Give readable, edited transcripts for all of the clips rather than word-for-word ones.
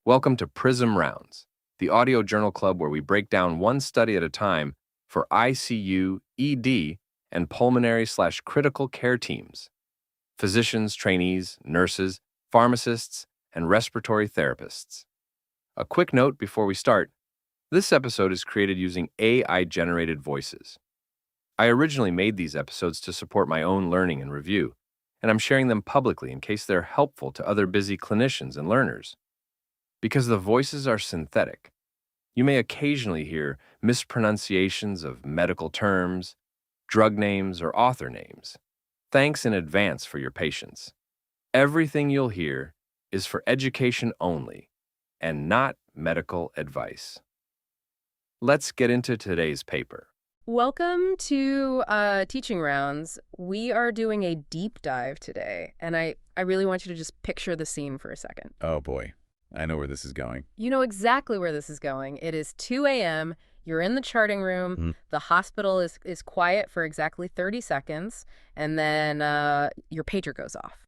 Welcome to Prism Rounds, the audio journal club where we break down one study at a time for ICU, ED, and pulmonary/critical care teams, physicians, trainees, nurses, pharmacists, and respiratory therapists. A quick note before we start, this episode is created using AI-generated voices. I originally made these episodes to support my own learning and review, and I'm sharing them publicly in case they're helpful to other busy clinicians and learners. Because the voices are synthetic, you may occasionally hear mispronunciations of medical terms, drug names, or author names. Thanks in advance for your patience. Everything you'll hear is for education only and not medical advice. Let's get into today's paper. Welcome to Teaching Rounds. We are doing a deep dive today, and I really want you to just picture the scene for a second. Oh boy, I know where this is going. You know exactly where this is going. It is 2 a.m., you're in the charting room, the hospital is quiet for exactly 30 seconds, and then your pager goes off.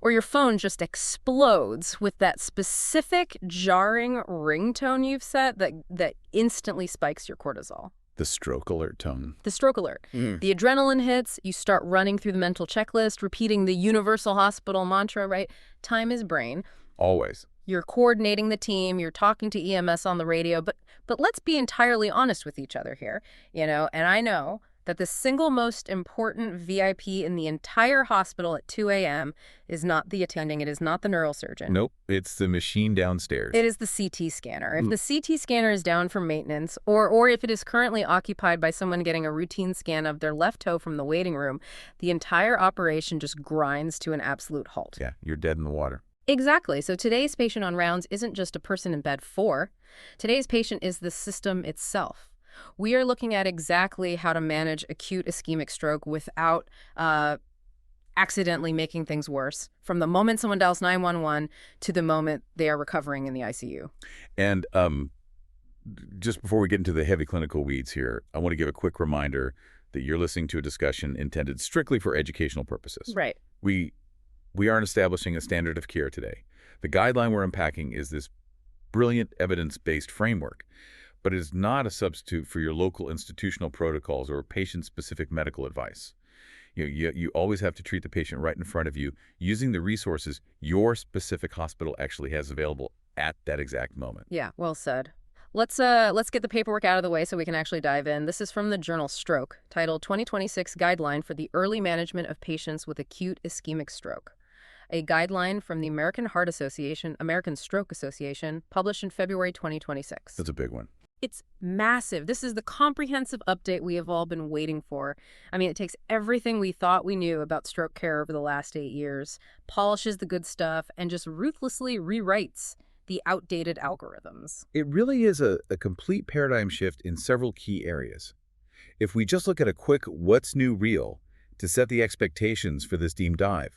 Or your phone just explodes with that specific jarring ringtone you've set that instantly spikes your cortisol. The stroke alert tone. The stroke alert. The adrenaline hits, you start running through the mental checklist, repeating the universal hospital mantra, right? Time is brain. Always. You're coordinating the team, you're talking to EMS on the radio, but let's be entirely honest with each other here, and I know that the single most important VIP in the entire hospital at 2 a.m. is not the attending, it is not the neurosurgeon. Nope, it's the machine downstairs. It is the CT scanner. If the CT scanner is down for maintenance, or if it is currently occupied by someone getting a routine scan of their left toe from the waiting room, the entire operation just grinds to an absolute halt. Yeah, you're dead in the water. Exactly. So today's patient on rounds isn't just a person in bed 4. Today's patient is the system itself. We are looking at exactly how to manage acute ischemic stroke without accidentally making things worse, from the moment someone dials 911 to the moment they are recovering in the ICU. And just before we get into the heavy clinical weeds here, I want to give a quick reminder that you're listening to a discussion intended strictly for educational purposes. Right. We aren't establishing a standard of care today. The guideline we're unpacking is this brilliant evidence-based framework, but it is not a substitute for your local institutional protocols or patient-specific medical advice. You always have to treat the patient right in front of you using the resources your specific hospital actually has available at that exact moment. Yeah, well said. Let's get the paperwork out of the way so we can actually dive in. This is from the journal Stroke, titled 2026 Guideline for the Early Management of Patients with Acute Ischemic Stroke. A guideline from the American Heart Association, American Stroke Association, published in February 2026. That's a big one. It's massive. This is the comprehensive update we have all been waiting for. I mean, it takes everything we thought we knew about stroke care over the last 8 years, polishes the good stuff, and just ruthlessly rewrites the outdated algorithms. It really is a complete paradigm shift in several key areas. If we just look at a quick what's new real to set the expectations for this deep dive,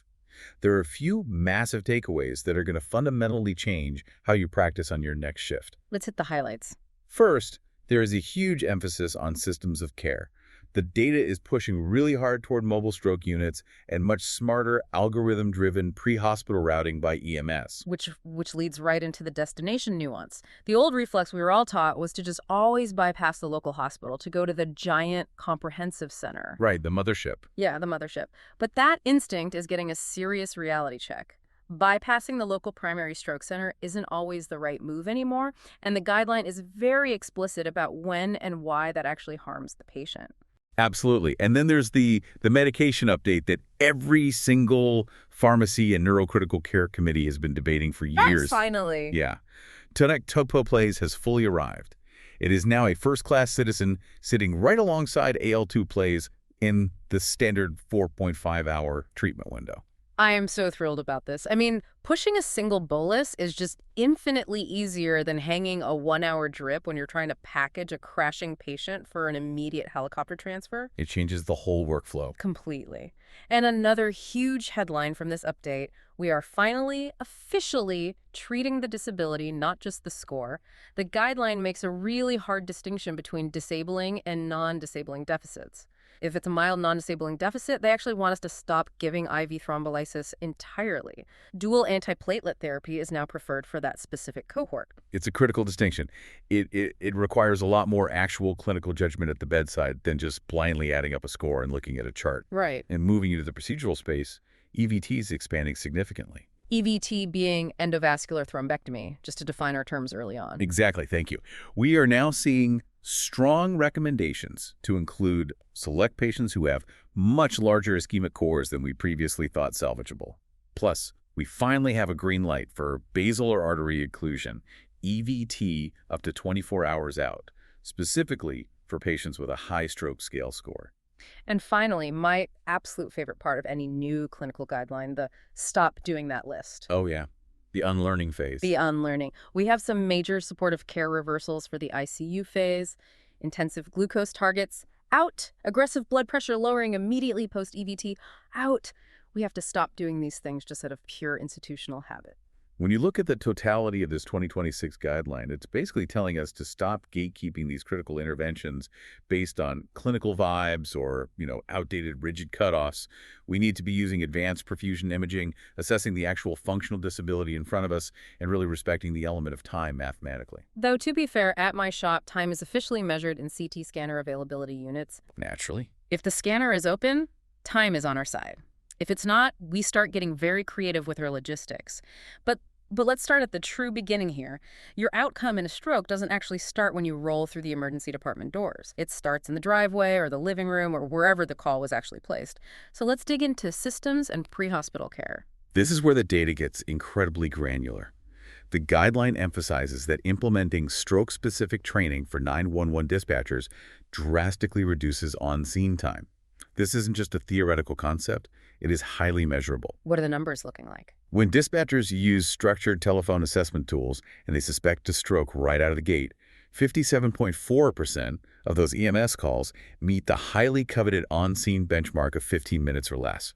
there are a few massive takeaways that are going to fundamentally change how you practice on your next shift. Let's hit the highlights. First, there is a huge emphasis on systems of care. The data is pushing really hard toward mobile stroke units and much smarter algorithm-driven pre-hospital routing by EMS. Which leads right into the destination nuance. The old reflex we were all taught was to just always bypass the local hospital, to go to the giant comprehensive center. Right, the mothership. Yeah, the mothership. But that instinct is getting a serious reality check. Bypassing the local primary stroke center isn't always the right move anymore, and the guideline is very explicit about when and why that actually harms the patient. Absolutely. And then there's the medication update that every single pharmacy and neurocritical care committee has been debating for years. Finally. Yeah. Topoplase has fully arrived. It is now a first-class citizen sitting right alongside AL2 in the standard 4.5-hour treatment window. I am so thrilled about this. I mean, pushing a single bolus is just infinitely easier than hanging a 1-hour drip when you're trying to package a crashing patient for an immediate helicopter transfer. It changes the whole workflow. Completely. And another huge headline from this update, we are finally, officially treating the disability, not just the score. The guideline makes a really hard distinction between disabling and non-disabling deficits. If it's a mild non-disabling deficit, they actually want us to stop giving IV thrombolysis entirely. Dual antiplatelet therapy is now preferred for that specific cohort. It's a critical distinction. It requires a lot more actual clinical judgment at the bedside than just blindly adding up a score and looking at a chart. Right. And moving into the procedural space, EVT is expanding significantly. EVT being endovascular thrombectomy, just to define our terms early on. Exactly, thank you. We are now seeing strong recommendations to include select patients who have much larger ischemic cores than we previously thought salvageable. Plus, we finally have a green light for basilar artery occlusion, EVT up to 24 hours out, specifically for patients with a high stroke scale score. And finally, my absolute favorite part of any new clinical guideline, the stop doing that list. Oh yeah, the unlearning phase. The unlearning. We have some major supportive care reversals for the ICU phase, intensive glucose targets, out, aggressive blood pressure lowering immediately post-EVT, out. We have to stop doing these things just out of pure institutional habit. When you look at the totality of this 2026 guideline, it's basically telling us to stop gatekeeping these critical interventions based on clinical vibes or, outdated rigid cutoffs. We need to be using advanced perfusion imaging, assessing the actual functional disability in front of us, and really respecting the element of time mathematically. Though, to be fair, at my shop, time is officially measured in CT scanner availability units. Naturally. If the scanner is open, time is on our side. If it's not, we start getting very creative with our logistics. But let's start at the true beginning here. Your outcome in a stroke doesn't actually start when you roll through the emergency department doors. It starts in the driveway or the living room or wherever the call was actually placed. So let's dig into systems and pre-hospital care. This is where the data gets incredibly granular. The guideline emphasizes that implementing stroke-specific training for 911 dispatchers drastically reduces on-scene time. This isn't just a theoretical concept, it is highly measurable. What are the numbers looking like? When dispatchers use structured telephone assessment tools and they suspect a stroke right out of the gate, 57.4% of those EMS calls meet the highly coveted on-scene benchmark of 15 minutes or less.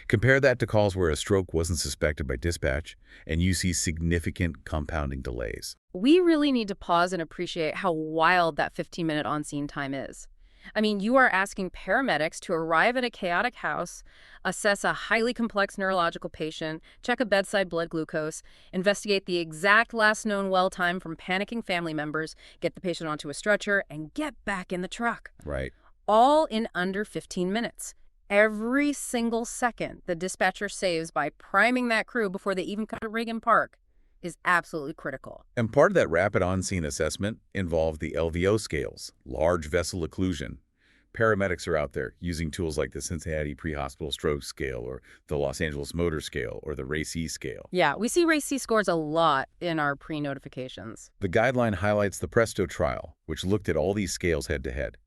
Compare that to calls where a stroke wasn't suspected by dispatch, and you see significant compounding delays. We really need to pause and appreciate how wild that 15-minute on-scene time is. I mean, you are asking paramedics to arrive at a chaotic house, assess a highly complex neurological patient, check a bedside blood glucose, investigate the exact last known well time from panicking family members, get the patient onto a stretcher, and get back in the truck. Right. All in under 15 minutes. Every single second the dispatcher saves by priming that crew before they even cut a rig and park is absolutely critical. And part of that rapid on-scene assessment involved the LVO scales, large vessel occlusion. Paramedics are out there using tools like the Cincinnati Pre-Hospital Stroke Scale or the Los Angeles Motor Scale or the RACE scale. Yeah, we see RACE scores a lot in our pre-notifications. The guideline highlights the Presto trial, which looked at all these scales head-to-head.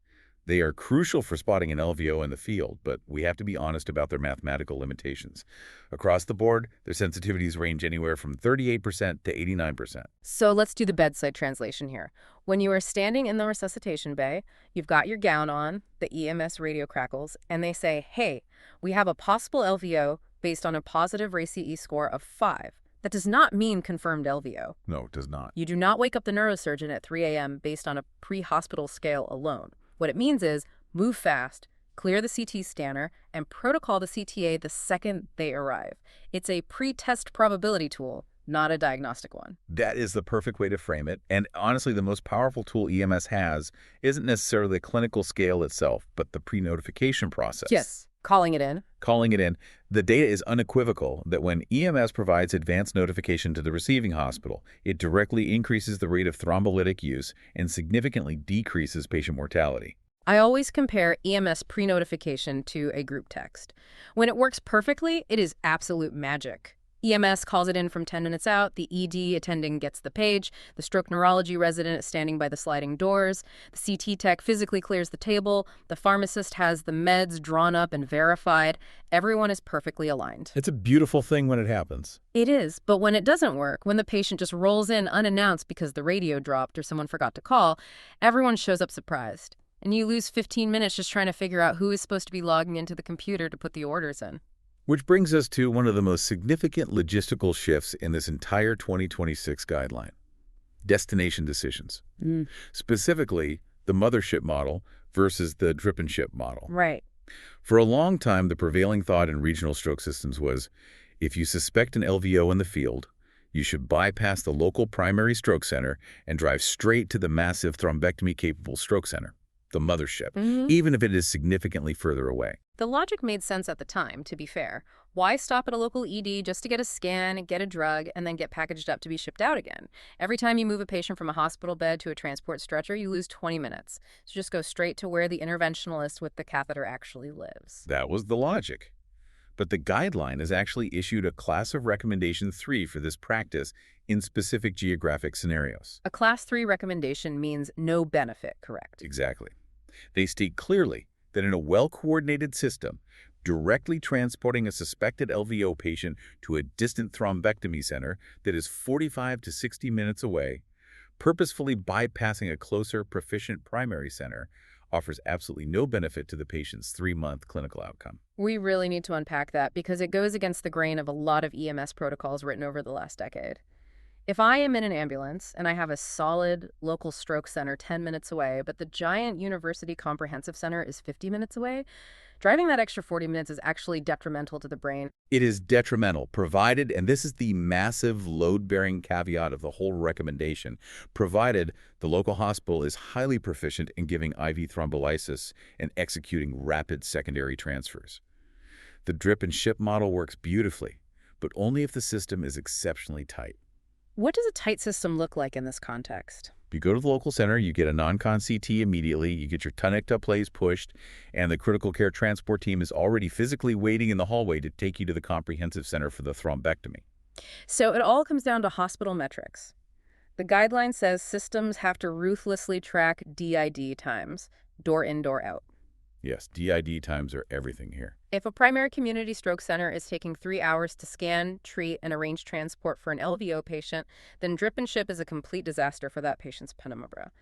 They are crucial for spotting an LVO in the field, but we have to be honest about their mathematical limitations. Across the board, their sensitivities range anywhere from 38% to 89%. So let's do the bedside translation here. When you are standing in the resuscitation bay, you've got your gown on, the EMS radio crackles, and they say, hey, we have a possible LVO based on a positive RACE score of 5. That does not mean confirmed LVO. No, it does not. You do not wake up the neurosurgeon at 3 a.m. based on a pre-hospital scale alone. What it means is move fast, clear the CT scanner, and protocol the CTA the second they arrive. It's a pre-test probability tool, not a diagnostic one. That is the perfect way to frame it. And honestly, the most powerful tool EMS has isn't necessarily the clinical scale itself, but the pre-notification process. Yes, calling it in. Calling it in. The data is unequivocal that when EMS provides advanced notification to the receiving hospital, it directly increases the rate of thrombolytic use and significantly decreases patient mortality. I always compare EMS pre-notification to a group text. When it works perfectly, it is absolute magic. EMS calls it in from 10 minutes out, the ED attending gets the page, the stroke neurology resident is standing by the sliding doors, the CT tech physically clears the table, the pharmacist has the meds drawn up and verified. Everyone is perfectly aligned. It's a beautiful thing when it happens. It is, but when it doesn't work, when the patient just rolls in unannounced because the radio dropped or someone forgot to call, everyone shows up surprised. And you lose 15 minutes just trying to figure out who is supposed to be logging into the computer to put the orders in. Which brings us to one of the most significant logistical shifts in this entire 2026 guideline: destination decisions. Specifically, the mothership model versus the drip and ship model. Right. For a long time, the prevailing thought in regional stroke systems was, if you suspect an LVO in the field, you should bypass the local primary stroke center and drive straight to the massive thrombectomy-capable stroke center, the mothership, even if it is significantly further away. The logic made sense at the time, to be fair. Why stop at a local ED just to get a scan, get a drug, and then get packaged up to be shipped out again? Every time you move a patient from a hospital bed to a transport stretcher, you lose 20 minutes. So just go straight to where the interventionalist with the catheter actually lives. That was the logic. But the guideline has actually issued a class of recommendation 3 for this practice in specific geographic scenarios. A Class 3 recommendation means no benefit, correct? Exactly. They state clearly that in a well-coordinated system, directly transporting a suspected LVO patient to a distant thrombectomy center that is 45 to 60 minutes away, purposefully bypassing a closer, proficient primary center, offers absolutely no benefit to the patient's 3-month clinical outcome. We really need to unpack that because it goes against the grain of a lot of EMS protocols written over the last decade. If I am in an ambulance and I have a solid local stroke center 10 minutes away, but the giant university comprehensive center is 50 minutes away, driving that extra 40 minutes is actually detrimental to the brain. It is detrimental, provided, and this is the massive load-bearing caveat of the whole recommendation, provided the local hospital is highly proficient in giving IV thrombolysis and executing rapid secondary transfers. The drip and ship model works beautifully, but only if the system is exceptionally tight. What does a tight system look like in this context? You go to the local center, you get a non-con CT immediately, you get your tunnecta plates pushed, and the critical care transport team is already physically waiting in the hallway to take you to the comprehensive center for the thrombectomy. So it all comes down to hospital metrics. The guideline says systems have to ruthlessly track DID times, door in, door out. Yes, DID times are everything here. If a primary community stroke center is taking 3 hours to scan, treat, and arrange transport for an LVO patient, then drip and ship is a complete disaster for that patient's penumbra.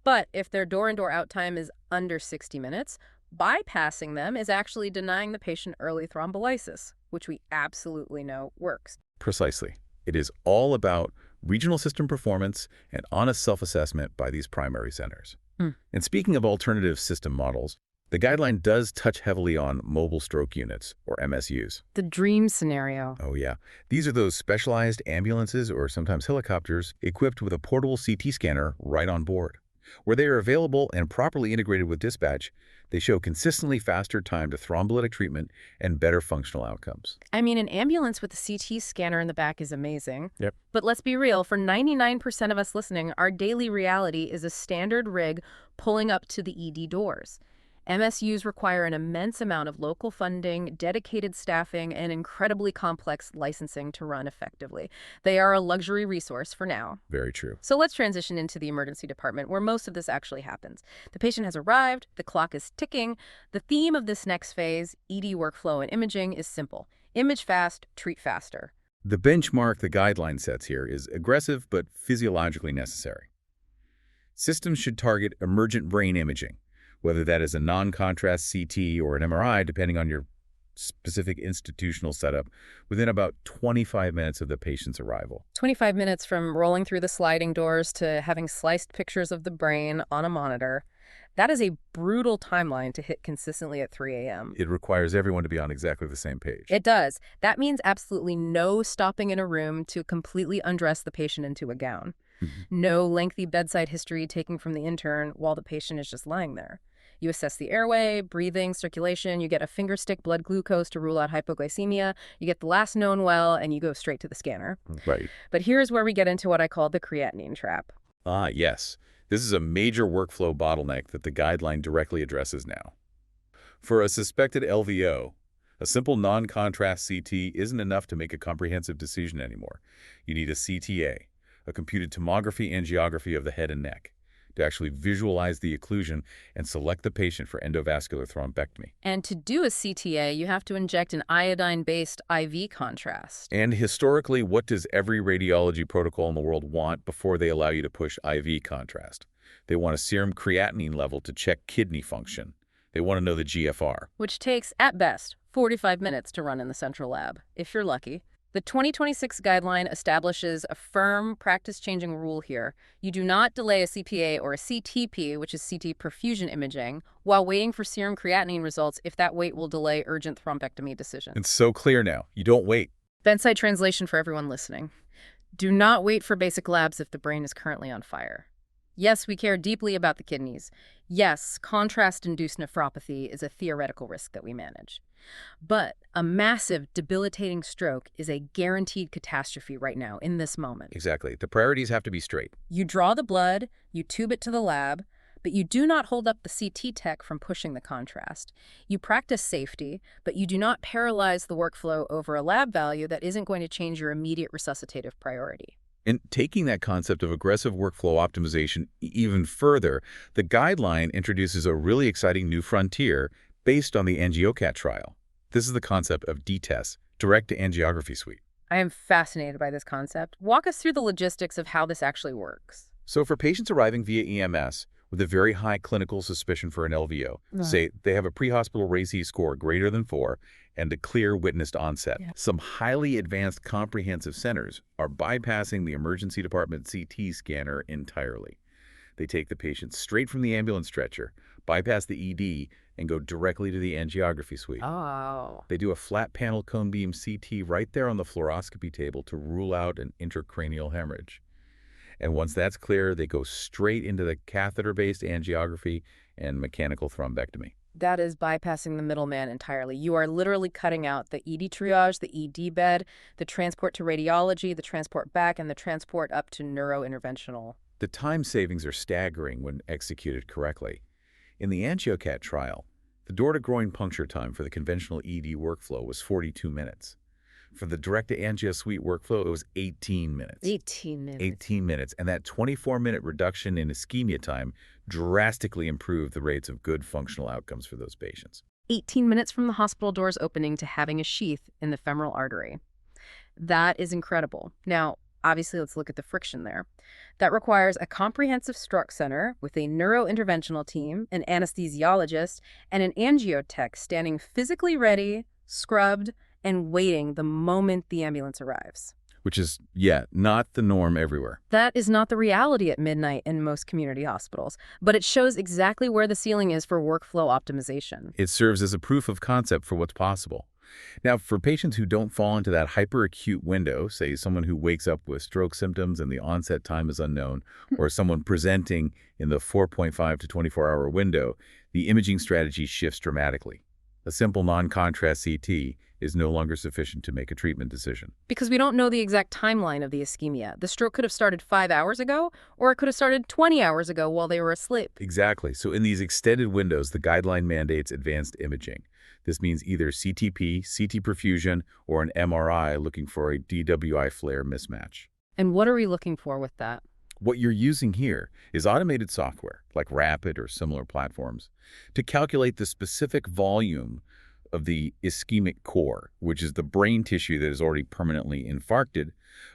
But if their door in, door out time is under 60 minutes, bypassing them is actually denying the patient early thrombolysis, which we absolutely know works. Precisely. It is all about regional system performance and honest self-assessment by these primary centers. And speaking of alternative system models, the guideline does touch heavily on mobile stroke units, or MSUs. The dream scenario. Oh yeah. These are those specialized ambulances or sometimes helicopters equipped with a portable CT scanner right on board. Where they are available and properly integrated with dispatch, they show consistently faster time to thrombolytic treatment and better functional outcomes. I mean, an ambulance with a CT scanner in the back is amazing. Yep. But let's be real, for 99% of us listening, our daily reality is a standard rig pulling up to the ED doors. MSUs require an immense amount of local funding, dedicated staffing, and incredibly complex licensing to run effectively. They are a luxury resource for now. Very true. So let's transition into the emergency department, where most of this actually happens. The patient has arrived, the clock is ticking. The theme of this next phase, ED workflow and imaging, is simple. Image fast, treat faster. The benchmark the guideline sets here is aggressive but physiologically necessary. Systems should target emergent brain imaging, whether that is a non-contrast CT or an MRI, depending on your specific institutional setup, within about 25 minutes of the patient's arrival. 25 minutes from rolling through the sliding doors to having sliced pictures of the brain on a monitor. That is a brutal timeline to hit consistently at 3 a.m. It requires everyone to be on exactly the same page. It does. That means absolutely no stopping in a room to completely undress the patient into a gown. No lengthy bedside history taken from the intern while the patient is just lying there. You assess the airway, breathing, circulation, you get a finger stick blood glucose to rule out hypoglycemia, you get the last known well, and you go straight to the scanner. Right. But here's where we get into what I call the creatinine trap. Ah, yes. This is a major workflow bottleneck that the guideline directly addresses now. For a suspected LVO, a simple non-contrast CT isn't enough to make a comprehensive decision anymore. You need a CTA, a computed tomography angiography of the head and neck, to actually visualize the occlusion and select the patient for endovascular thrombectomy. And to do a CTA, you have to inject an iodine-based IV contrast. And historically, what does every radiology protocol in the world want before they allow you to push IV contrast? They want a serum creatinine level to check kidney function. They want to know the GFR. Which takes, at best, 45 minutes to run in the central lab, if you're lucky. The 2026 guideline establishes a firm practice-changing rule here. You do not delay a CPA or a CTP, which is CT perfusion imaging, while waiting for serum creatinine results if that wait will delay urgent thrombectomy decisions. It's so clear now. You don't wait. Bedside translation for everyone listening. Do not wait for basic labs if the brain is currently on fire. Yes, we care deeply about the kidneys. Yes, contrast-induced nephropathy is a theoretical risk that we manage. But a massive, debilitating stroke is a guaranteed catastrophe right now, in this moment. Exactly. The priorities have to be straight. You draw the blood, you tube it to the lab, but you do not hold up the CT tech from pushing the contrast. You practice safety, but you do not paralyze the workflow over a lab value that isn't going to change your immediate resuscitative priority. And taking that concept of aggressive workflow optimization even further, the guideline introduces a really exciting new frontier based on the AngioCat trial. This is the concept of DTES, direct-to-angiography suite. I am fascinated by this concept. Walk us through the logistics of how this actually works. So for patients arriving via EMS with a very high clinical suspicion for an LVO, say they have a pre-hospital RACE score greater than 4 and a clear witnessed onset, some highly advanced comprehensive centers are bypassing the emergency department CT scanner entirely. They take the patient straight from the ambulance stretcher, bypass the ED, and go directly to the angiography suite. Oh. They do a flat panel cone beam CT right there on the fluoroscopy table to rule out an intracranial hemorrhage. And once that's clear, they go straight into the catheter-based angiography and mechanical thrombectomy. That is bypassing the middleman entirely. You are literally cutting out the ED triage, the ED bed, the transport to radiology, the transport back, and the transport up to neurointerventional. The time savings are staggering when executed correctly. In the AngioCat trial, the door-to-groin puncture time for the conventional ED workflow was 42 minutes. For the direct-to-angio suite workflow, it was 18 minutes. 18 minutes. 18 minutes. And that 24-minute reduction in ischemia time drastically improved the rates of good functional outcomes for those patients. 18 minutes from the hospital doors opening to having a sheath in the femoral artery. That is incredible. Now, obviously, let's look at the friction there. That requires a comprehensive stroke center with a neurointerventional team, an anesthesiologist, and an angiotech standing physically ready, scrubbed, and waiting the moment the ambulance arrives. Which is, not the norm everywhere. That is not the reality at midnight in most community hospitals, but it shows exactly where the ceiling is for workflow optimization. It serves as a proof of concept for what's possible. Now, for patients who don't fall into that hyperacute window, say someone who wakes up with stroke symptoms and the onset time is unknown, or someone presenting in the 4.5 to 24-hour window, the imaging strategy shifts dramatically. A simple non-contrast CT is no longer sufficient to make a treatment decision. Because we don't know the exact timeline of the ischemia. The stroke could have started 5 hours ago, or it could have started 20 hours ago while they were asleep. Exactly. So in these extended windows, the guideline mandates advanced imaging. This means either CTP, CT perfusion, or an MRI looking for a DWI flare mismatch. And what are we looking for with that? What you're using here is automated software, like Rapid or similar platforms, to calculate the specific volume of the ischemic core, which is the brain tissue that is already permanently infarcted,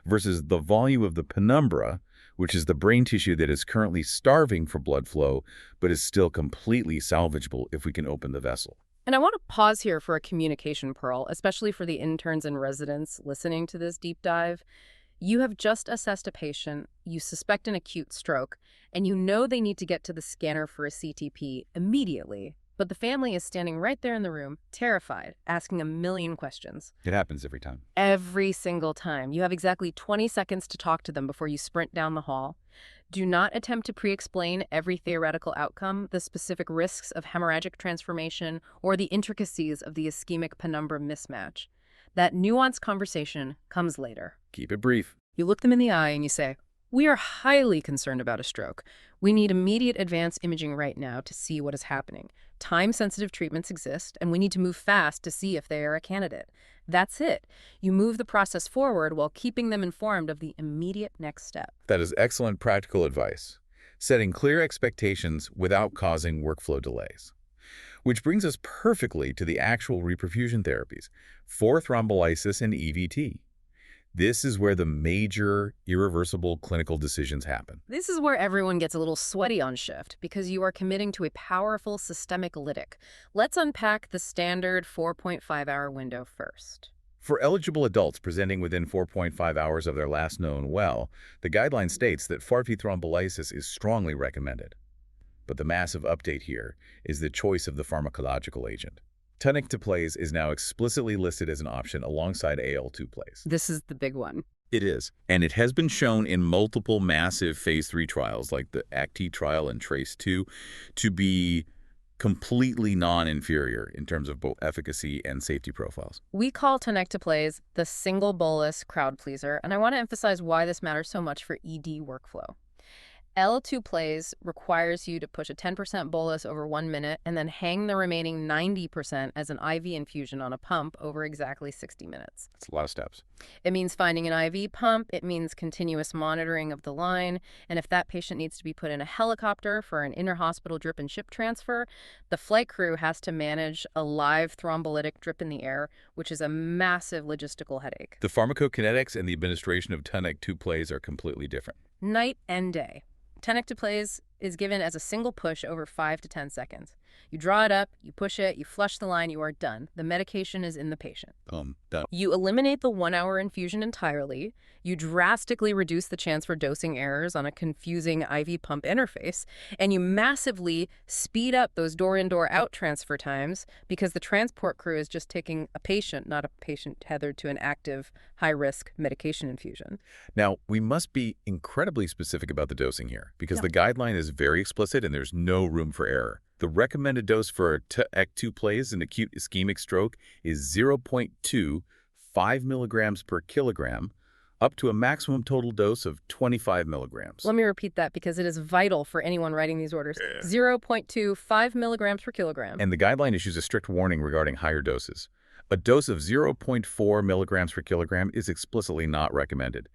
versus the volume of the penumbra, which is the brain tissue that is currently starving for blood flow, but is still completely salvageable if we can open the vessel. And I want to pause here for a communication pearl, especially for the interns and residents listening to this deep dive. You have just assessed a patient, you suspect an acute stroke, and you know they need to get to the scanner for a CTP immediately. But the family is standing right there in the room, terrified, asking a million questions. It happens every time. Every single time. You have exactly 20 seconds to talk to them before you sprint down the hall. Do not attempt to pre-explain every theoretical outcome, the specific risks of hemorrhagic transformation, or the intricacies of the ischemic penumbra mismatch. That nuanced conversation comes later. Keep it brief. You look them in the eye and you say, "We are highly concerned about a stroke. We need immediate advanced imaging right now to see what is happening. Time-sensitive treatments exist, and we need to move fast to see if they are a candidate." That's it. You move the process forward while keeping them informed of the immediate next step. That is excellent practical advice, setting clear expectations without causing workflow delays. Which brings us perfectly to the actual reperfusion therapies for thrombolysis and EVT. This is where the major, irreversible clinical decisions happen. This is where everyone gets a little sweaty on shift because you are committing to a powerful systemic lytic. Let's unpack the standard 4.5-hour window first. For eligible adults presenting within 4.5 hours of their last known well, the guideline states that FARV thrombolysis is strongly recommended. But the massive update here is the choice of the pharmacological agent. Tenecteplase is now explicitly listed as an option alongside AL2-plase. This is the big one. It is. And it has been shown in multiple massive phase 3 trials, like the ACT trial and TRACE-2, to be completely non-inferior in terms of both efficacy and safety profiles. We call tenecteplase the single bolus crowd pleaser, and I want to emphasize why this matters so much for ED workflow. L2-plase requires you to push a 10% bolus over 1 minute and then hang the remaining 90% as an IV infusion on a pump over exactly 60 minutes. That's a lot of steps. It means finding an IV pump, it means continuous monitoring of the line, and if that patient needs to be put in a helicopter for an inter-hospital drip and ship transfer, the flight crew has to manage a live thrombolytic drip in the air, which is a massive logistical headache. The pharmacokinetics and the administration of tenecteplase are completely different. Night and day. Tenecteplase is given as a single push over 5 to 10 seconds. You draw it up, you push it, you flush the line, you are done. The medication is in the patient. Done. You eliminate the 1-hour infusion entirely. You drastically reduce the chance for dosing errors on a confusing IV pump interface. And you massively speed up those door-in, door-out transfer times because the transport crew is just taking a patient, not a patient tethered to an active, high-risk medication infusion. Now, we must be incredibly specific about the dosing here because the guideline is very explicit and there's no room for error. The recommended dose for tenecteplase in acute ischemic stroke is 0.25 milligrams per kilogram, up to a maximum total dose of 25 milligrams. Let me repeat that because it is vital for anyone writing these orders. 0.25 milligrams per kilogram. And the guideline issues a strict warning regarding higher doses. A dose of 0.4 milligrams per kilogram is explicitly not recommended.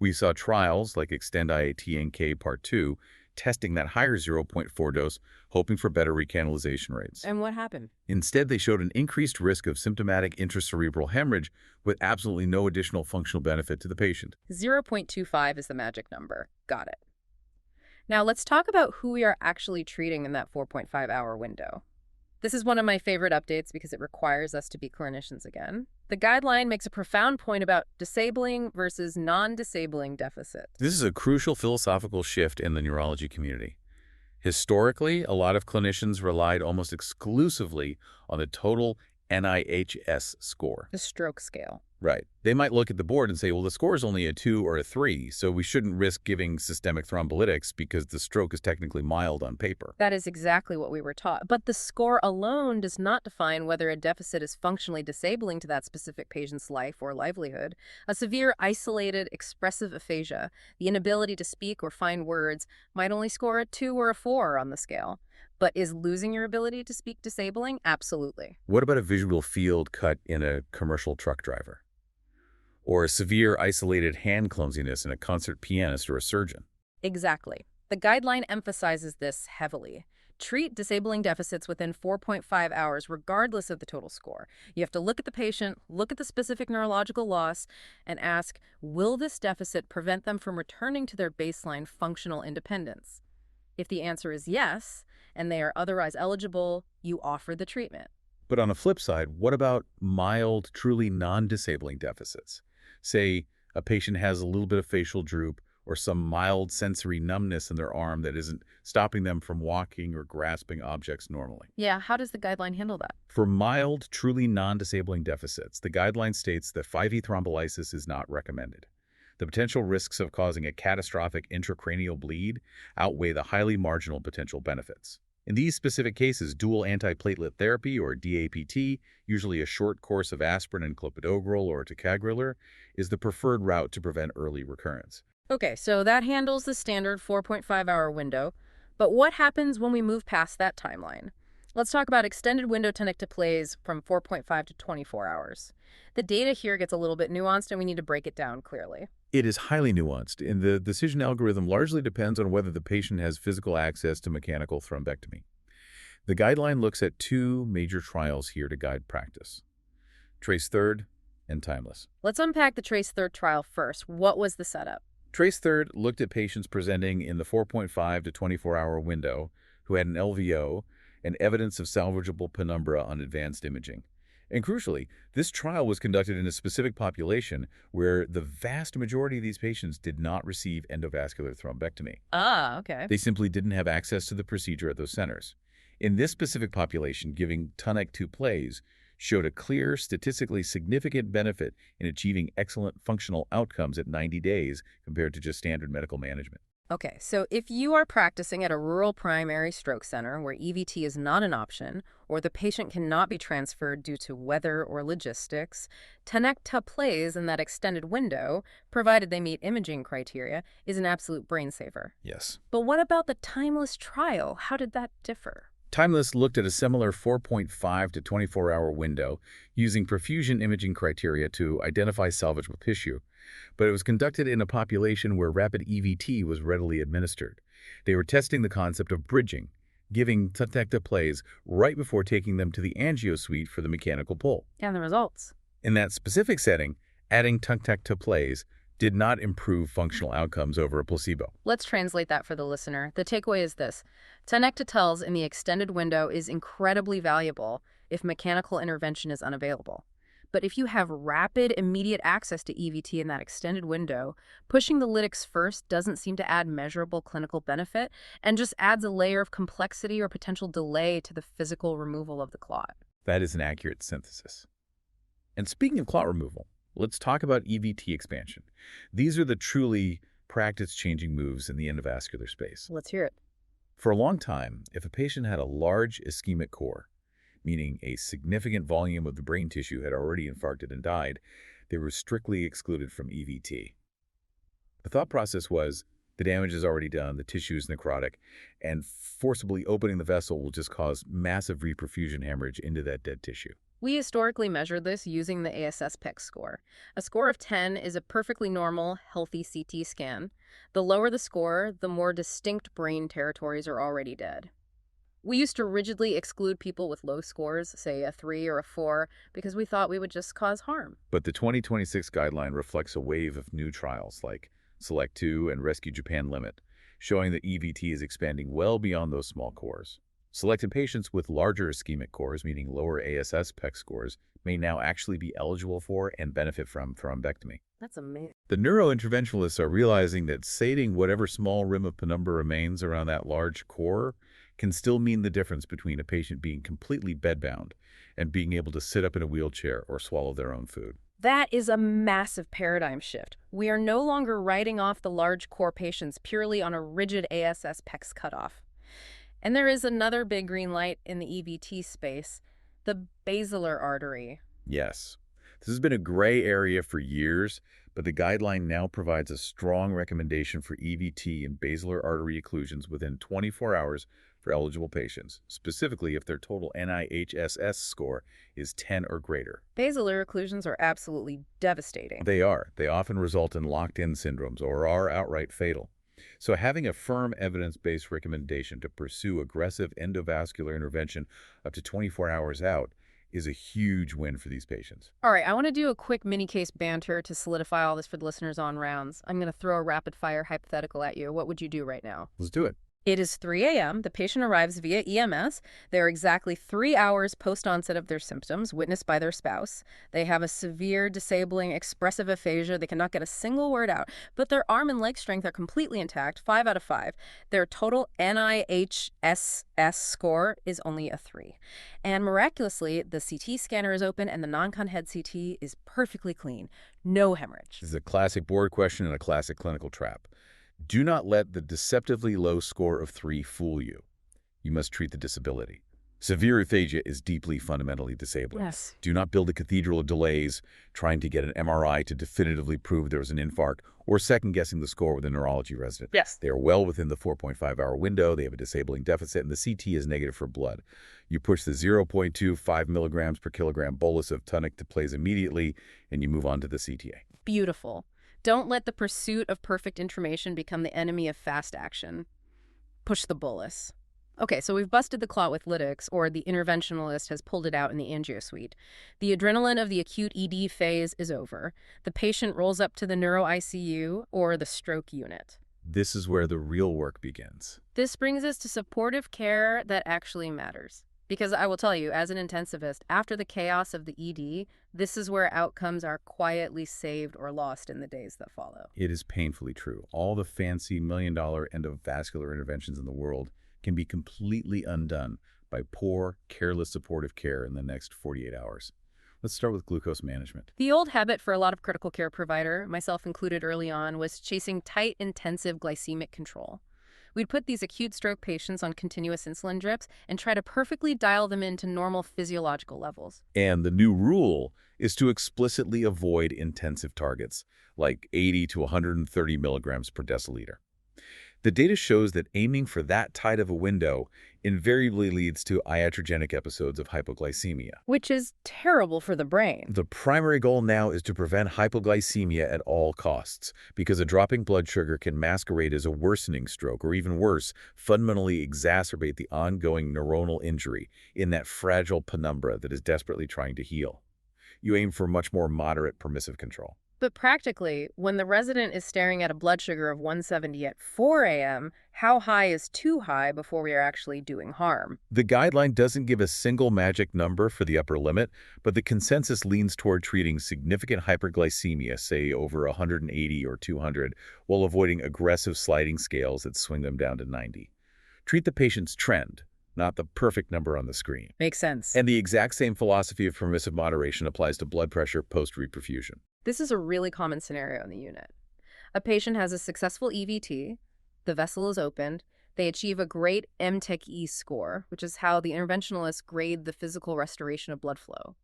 We saw trials like Extend IAT-NK Part 2 testing that higher 0.4 dose, hoping for better recanalization rates. And what happened? Instead, they showed an increased risk of symptomatic intracerebral hemorrhage with absolutely no additional functional benefit to the patient. 0.25 is the magic number. Got it. Now let's talk about who we are actually treating in that 4.5-hour window. This is one of my favorite updates because it requires us to be clinicians again. The guideline makes a profound point about disabling versus non-disabling deficits. This is a crucial philosophical shift in the neurology community. Historically, a lot of clinicians relied almost exclusively on the total NIHS score. The stroke scale. Right. They might look at the board and say, well, the score is only a 2 or a 3, so we shouldn't risk giving systemic thrombolytics because the stroke is technically mild on paper. That is exactly what we were taught. But the score alone does not define whether a deficit is functionally disabling to that specific patient's life or livelihood. A severe, isolated, expressive aphasia, the inability to speak or find words, might only score a 2 or a 4 on the scale. But is losing your ability to speak disabling? Absolutely. What about a visual field cut in a commercial truck driver? Or a severe isolated hand clumsiness in a concert pianist or a surgeon? Exactly. The guideline emphasizes this heavily. Treat disabling deficits within 4.5 hours regardless of the total score. You have to look at the patient, look at the specific neurological loss, and ask, will this deficit prevent them from returning to their baseline functional independence? If the answer is yes, and they are otherwise eligible, you offer the treatment. But on the flip side, what about mild, truly non-disabling deficits? Say a patient has a little bit of facial droop or some mild sensory numbness in their arm that isn't stopping them from walking or grasping objects normally. Yeah, how does the guideline handle that? For mild, truly non-disabling deficits, the guideline states that 5E thrombolysis is not recommended. The potential risks of causing a catastrophic intracranial bleed outweigh the highly marginal potential benefits. In these specific cases, dual antiplatelet therapy, or DAPT, usually a short course of aspirin and clopidogrel or ticagrelor, is the preferred route to prevent early recurrence. Okay, so that handles the standard 4.5-hour window. But what happens when we move past that timeline? Let's talk about extended window tenecteplase from 4.5 to 24 hours. The data here gets a little bit nuanced, and we need to break it down clearly. It is highly nuanced, and the decision algorithm largely depends on whether the patient has physical access to mechanical thrombectomy. The guideline looks at 2 major trials here to guide practice: TRACE-3 and Timeless. Let's unpack the TRACE-3 trial first. What was the setup? TRACE-3 looked at patients presenting in the 4.5 to 24-hour window who had an LVO and evidence of salvageable penumbra on advanced imaging. And crucially, this trial was conducted in a specific population where the vast majority of these patients did not receive endovascular thrombectomy. Ah, okay. They simply didn't have access to the procedure at those centers. In this specific population, giving Thrombectomy plays showed a clear, statistically significant benefit in achieving excellent functional outcomes at 90 days compared to just standard medical management. Okay, so if you are practicing at a rural primary stroke center where EVT is not an option, or the patient cannot be transferred due to weather or logistics, Thrombectomy plays in that extended window, provided they meet imaging criteria, is an absolute brain saver. Yes. But what about the Timeless trial? How did that differ? Timeless looked at a similar 4.5 to 24-hour window using perfusion imaging criteria to identify salvageable tissue, but it was conducted in a population where rapid EVT was readily administered. They were testing the concept of bridging, giving Thrombectomy plays right before taking them to the angio suite for the mechanical pull. And the results? In that specific setting, adding Thrombectomy plays did not improve functional outcomes over a placebo. Let's translate that for the listener. The takeaway is this. Thrombectomy in the extended window is incredibly valuable if mechanical intervention is unavailable. But if you have rapid, immediate access to EVT in that extended window, pushing the lytics first doesn't seem to add measurable clinical benefit and just adds a layer of complexity or potential delay to the physical removal of the clot. That is an accurate synthesis. And speaking of clot removal, let's talk about EVT expansion. These are the truly practice-changing moves in the endovascular space. Let's hear it. For a long time, if a patient had a large ischemic core, meaning a significant volume of the brain tissue had already infarcted and died, they were strictly excluded from EVT. The thought process was, the damage is already done, the tissue is necrotic, and forcibly opening the vessel will just cause massive reperfusion hemorrhage into that dead tissue. We historically measured this using the ASS PEC score. A score of 10 is a perfectly normal, healthy CT scan. The lower the score, the more distinct brain territories are already dead. We used to rigidly exclude people with low scores, say a 3 or a 4, because we thought we would just cause harm. But the 2026 guideline reflects a wave of new trials like SELECT-2 and Rescue Japan Limit, showing that EVT is expanding well beyond those small cores. Selected patients with larger ischemic cores, meaning lower ASS PEC scores, may now actually be eligible for and benefit from thrombectomy. That's amazing. The neurointerventionalists are realizing that sating whatever small rim of penumbra remains around that large core can still mean the difference between a patient being completely bedbound and being able to sit up in a wheelchair or swallow their own food. That is a massive paradigm shift. We are no longer writing off the large core patients purely on a rigid ASS PECs cutoff. And there is another big green light in the EVT space, the basilar artery. Yes. This has been a gray area for years, but the guideline now provides a strong recommendation for EVT and basilar artery occlusions within 24 hours for eligible patients, specifically if their total NIHSS score is 10 or greater. Basilar occlusions are absolutely devastating. They are. They often result in locked-in syndromes or are outright fatal. So having a firm evidence-based recommendation to pursue aggressive endovascular intervention up to 24 hours out is a huge win for these patients. All right, I want to do a quick mini-case banter to solidify all this for the listeners on rounds. I'm going to throw a rapid-fire hypothetical at you. What would you do right now? Let's do it. It is 3 a.m. The patient arrives via EMS. They are exactly 3 hours post-onset of their symptoms, witnessed by their spouse. They have a severe, disabling, expressive aphasia. They cannot get a single word out, but their arm and leg strength are completely intact, 5 out of 5. Their total NIHSS score is only a 3. And miraculously, the CT scanner is open and the non-con head CT is perfectly clean. No hemorrhage. This is a classic board question and a classic clinical trap. Do not let the deceptively low score of 3 fool you. You must treat the disability. Severe aphasia is deeply fundamentally disabling. Yes. Do not build a cathedral of delays trying to get an MRI to definitively prove there was an infarct or second-guessing the score with a neurology resident. Yes. They are well within the 4.5-hour window. They have a disabling deficit, and the CT is negative for blood. You push the 0.25 milligrams per kilogram bolus of Thrombectomy plays immediately, and you move on to the CTA. Beautiful. Don't let the pursuit of perfect information become the enemy of fast action. Push the bolus. Okay, so we've busted the clot with lytics, or the interventionalist has pulled it out in the angio suite. The adrenaline of the acute ED phase is over. The patient rolls up to the neuro ICU or the stroke unit. This is where the real work begins. This brings us to supportive care that actually matters. Because I will tell you, as an intensivist, after the chaos of the ED, this is where outcomes are quietly saved or lost in the days that follow. It is painfully true. All the fancy million-dollar endovascular interventions in the world can be completely undone by poor, careless supportive care in the next 48 hours. Let's start with glucose management. The old habit for a lot of critical care provider, myself included early on, was chasing tight, intensive glycemic control. We'd put these acute stroke patients on continuous insulin drips and try to perfectly dial them into normal physiological levels. And the new rule is to explicitly avoid intensive targets, like 80 to 130 milligrams per deciliter. The data shows that aiming for that tight of a window invariably leads to iatrogenic episodes of hypoglycemia. Which is terrible for the brain. The primary goal now is to prevent hypoglycemia at all costs, because a dropping blood sugar can masquerade as a worsening stroke, or even worse, fundamentally exacerbate the ongoing neuronal injury in that fragile penumbra that is desperately trying to heal. You aim for much more moderate permissive control. But practically, when the resident is staring at a blood sugar of 170 at 4 a.m., how high is too high before we are actually doing harm? The guideline doesn't give a single magic number for the upper limit, but the consensus leans toward treating significant hyperglycemia, say over 180 or 200, while avoiding aggressive sliding scales that swing them down to 90. Treat the patient's trend, not the perfect number on the screen. Makes sense. And the exact same philosophy of permissive moderation applies to blood pressure post-reperfusion. This is a really common scenario in the unit. A patient has a successful EVT, the vessel is opened, they achieve a great MTEC-E score, which is how the interventionalists grade the physical restoration of blood flow.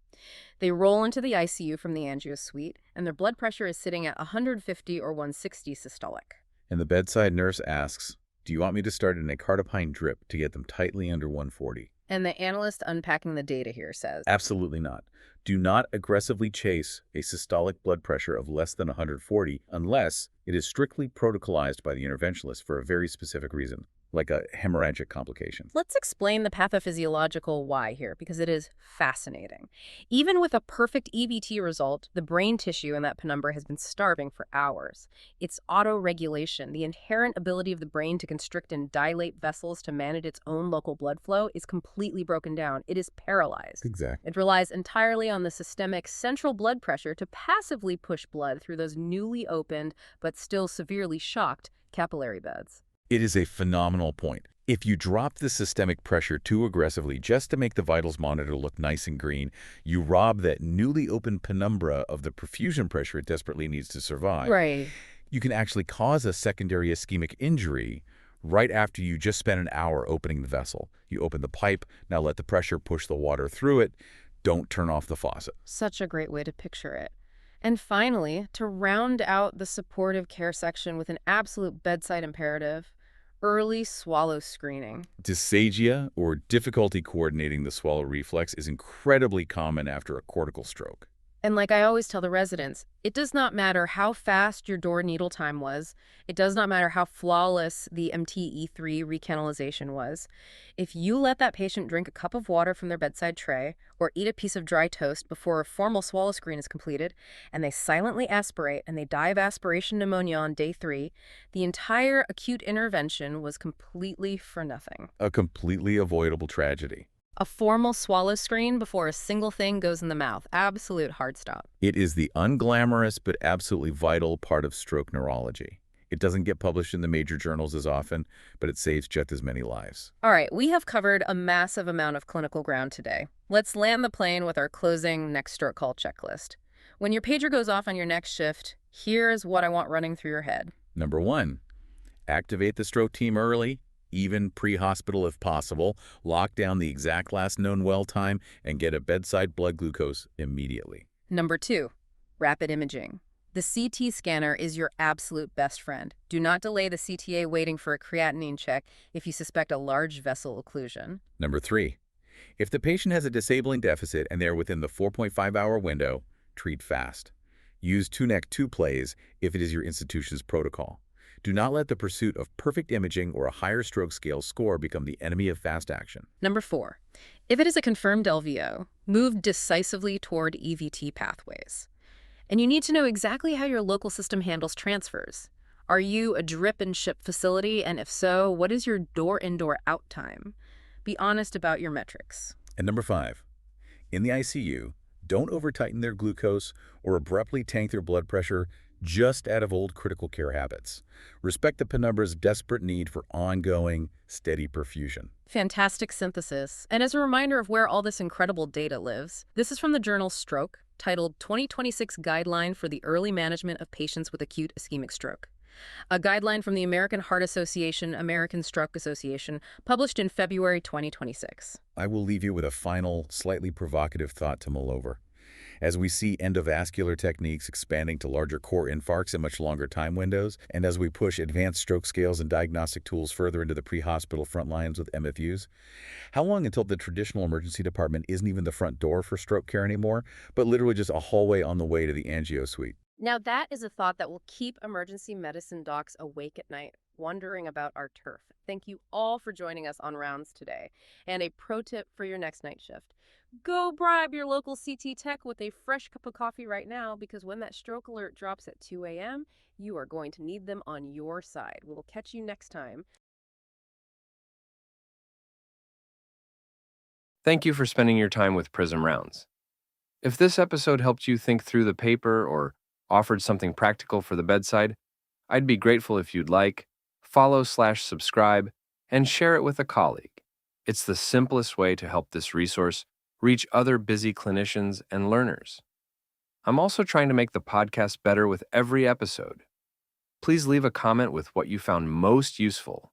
They roll into the ICU from the angio suite, and their blood pressure is sitting at 150 or 160 systolic. And the bedside nurse asks, "Do you want me to start an nicardipine drip to get them tightly under 140? And the analyst unpacking the data here says, Absolutely not. Do not aggressively chase a systolic blood pressure of less than 140 unless it is strictly protocolized by the interventionalist for a very specific reason, like a hemorrhagic complication. Let's explain the pathophysiological why here, because it is fascinating. Even with a perfect EVT result, the brain tissue in that penumbra has been starving for hours. Its autoregulation, the inherent ability of the brain to constrict and dilate vessels to manage its own local blood flow, is completely broken down. It is paralyzed. Exactly. It relies entirely on the systemic central blood pressure to passively push blood through those newly opened but still severely shocked capillary beds. It is a phenomenal point. If you drop the systemic pressure too aggressively just to make the vitals monitor look nice and green, you rob that newly opened penumbra of the perfusion pressure it desperately needs to survive. Right. You can actually cause a secondary ischemic injury right after you just spent an hour opening the vessel. You open the pipe, now let the pressure push the water through it. Don't turn off the faucet. Such a great way to picture it. And finally, to round out the supportive care section with an absolute bedside imperative, early swallow screening. Dysphagia, or difficulty coordinating the swallow reflex, is incredibly common after a cortical stroke. And like I always tell the residents, it does not matter how fast your door needle time was. It does not matter how flawless the MTE3 recanalization was. If you let that patient drink a cup of water from their bedside tray or eat a piece of dry toast before a formal swallow screen is completed, and they silently aspirate and they die of aspiration pneumonia on day 3, the entire acute intervention was completely for nothing. A completely avoidable tragedy. A formal swallow screen before a single thing goes in the mouth. Absolute hard stop. It is the unglamorous but absolutely vital part of stroke neurology. It doesn't get published in the major journals as often, but it saves just as many lives. All right, we have covered a massive amount of clinical ground today. Let's land the plane with our closing next stroke call checklist. When your pager goes off on your next shift, here's what I want running through your head. Number 1, activate the stroke team early, even pre-hospital if possible. Lock down the exact last known well time and get a bedside blood glucose immediately. Number 2, rapid imaging. The CT scanner is your absolute best friend. Do not delay the CTA waiting for a creatinine check if you suspect a large vessel occlusion. Number 3, if the patient has a disabling deficit and they're within the 4.5-hour window, treat fast. Use 2-neck-2 plays if it is your institution's protocol. Do not let the pursuit of perfect imaging or a higher stroke scale score become the enemy of fast action. Number 4, if it is a confirmed LVO, move decisively toward EVT pathways. And you need to know exactly how your local system handles transfers. Are you a drip and ship facility? And if so, what is your door-in, door-out time? Be honest about your metrics. And number 5, in the ICU, don't over-tighten their glucose or abruptly tank their blood pressure just out of old critical care habits. Respect the penumbra's desperate need for ongoing, steady perfusion. Fantastic synthesis. And as a reminder of where all this incredible data lives, this is from the journal Stroke, titled 2026 Guideline for the Early Management of Patients with Acute Ischemic Stroke. A guideline from the American Heart Association, American Stroke Association, published in February 2026. I will leave you with a final, slightly provocative thought to mull over. As we see endovascular techniques expanding to larger core infarcts and much longer time windows, and as we push advanced stroke scales and diagnostic tools further into the pre-hospital front lines with MFUs, how long until the traditional emergency department isn't even the front door for stroke care anymore, but literally just a hallway on the way to the angio suite? Now that is a thought that will keep emergency medicine docs awake at night, wondering about our turf. Thank you all for joining us on Rounds today. And a pro tip for your next night shift. Go bribe your local CT tech with a fresh cup of coffee right now, because when that stroke alert drops at 2 a.m., you are going to need them on your side. We'll catch you next time. Thank you for spending your time with Prism Rounds. If this episode helped you think through the paper or offered something practical for the bedside, I'd be grateful if you'd like, follow/subscribe, and share it with a colleague. It's the simplest way to help this resource reach other busy clinicians and learners. I'm also trying to make the podcast better with every episode. Please leave a comment with what you found most useful,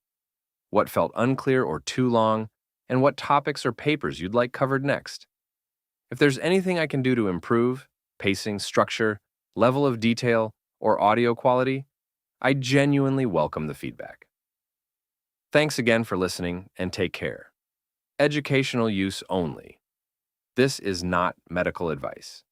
what felt unclear or too long, and what topics or papers you'd like covered next. If there's anything I can do to improve, pacing, structure, level of detail, or audio quality, I genuinely welcome the feedback. Thanks again for listening, and take care. Educational use only. This is not medical advice.